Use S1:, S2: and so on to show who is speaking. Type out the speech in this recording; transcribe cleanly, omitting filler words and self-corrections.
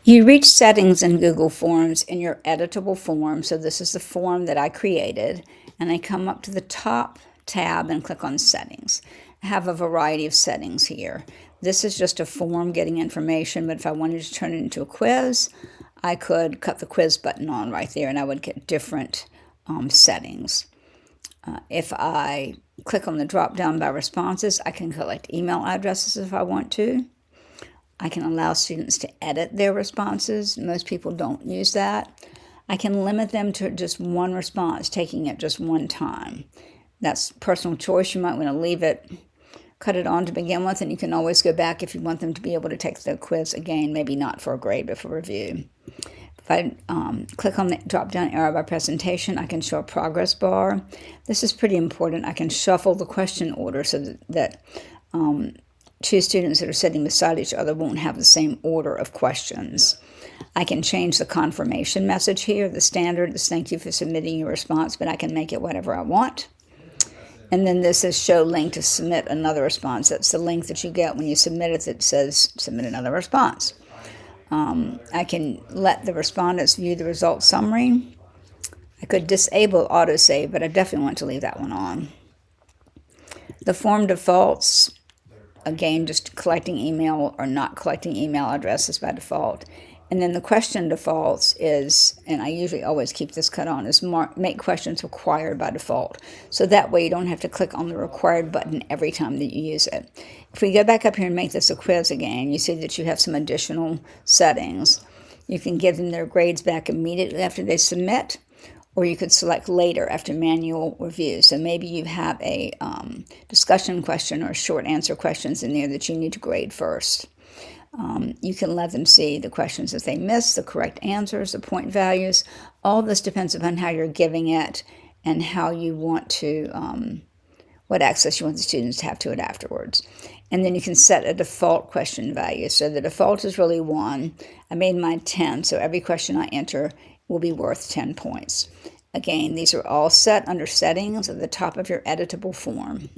S1: You reach settings in Google Forms in your editable form. So this is the form that I created, and I come up to the top tab and click on settings. I have a variety of settings here. This is just a form getting information, but if I wanted to turn it into a quiz, I could cut the quiz button on right there and I would get different settings. If I click on the drop down by responses, I can collect email addresses if I want to. I can allow students to edit their responses. Most people don't use that. I can limit them to just one response, taking it just one time. That's personal choice. You might want to leave it, cut it on to begin with, and you can always go back if you want them to be able to take the quiz again, maybe not for a grade, but for review. If I click on the drop-down arrow by presentation, I can show a progress bar. This is pretty important. I can shuffle the question order so that two students that are sitting beside each other won't have the same order of questions. I can change the confirmation message here. The standard is thank you for submitting your response, but I can make it whatever I want. And then this is show link to submit another response. That's the link that you get when you submit it that says submit another response. I can let the respondents view the results summary. I could disable autosave, but I definitely want to leave that one on. The form defaults, again, just collecting email or not collecting email addresses by default. And then the question defaults is, and I usually always keep this cut on, is make questions required by default. So that way you don't have to click on the required button every time that you use it. If we go back up here and make this a quiz again, you see that you have some additional settings. You can give them their grades back immediately after they submit, or you could select later after manual review. So maybe you have a discussion question or short answer questions in there that you need to grade first. You can let them see the questions that they missed, the correct answers, the point values. All this depends upon how you're giving it and how you want to, what access you want the students to have to it afterwards. And then you can set a default question value. So the default is really 1. I made mine 10, so every question I enter will be worth 10 points. Again, these are all set under settings at the top of your editable form.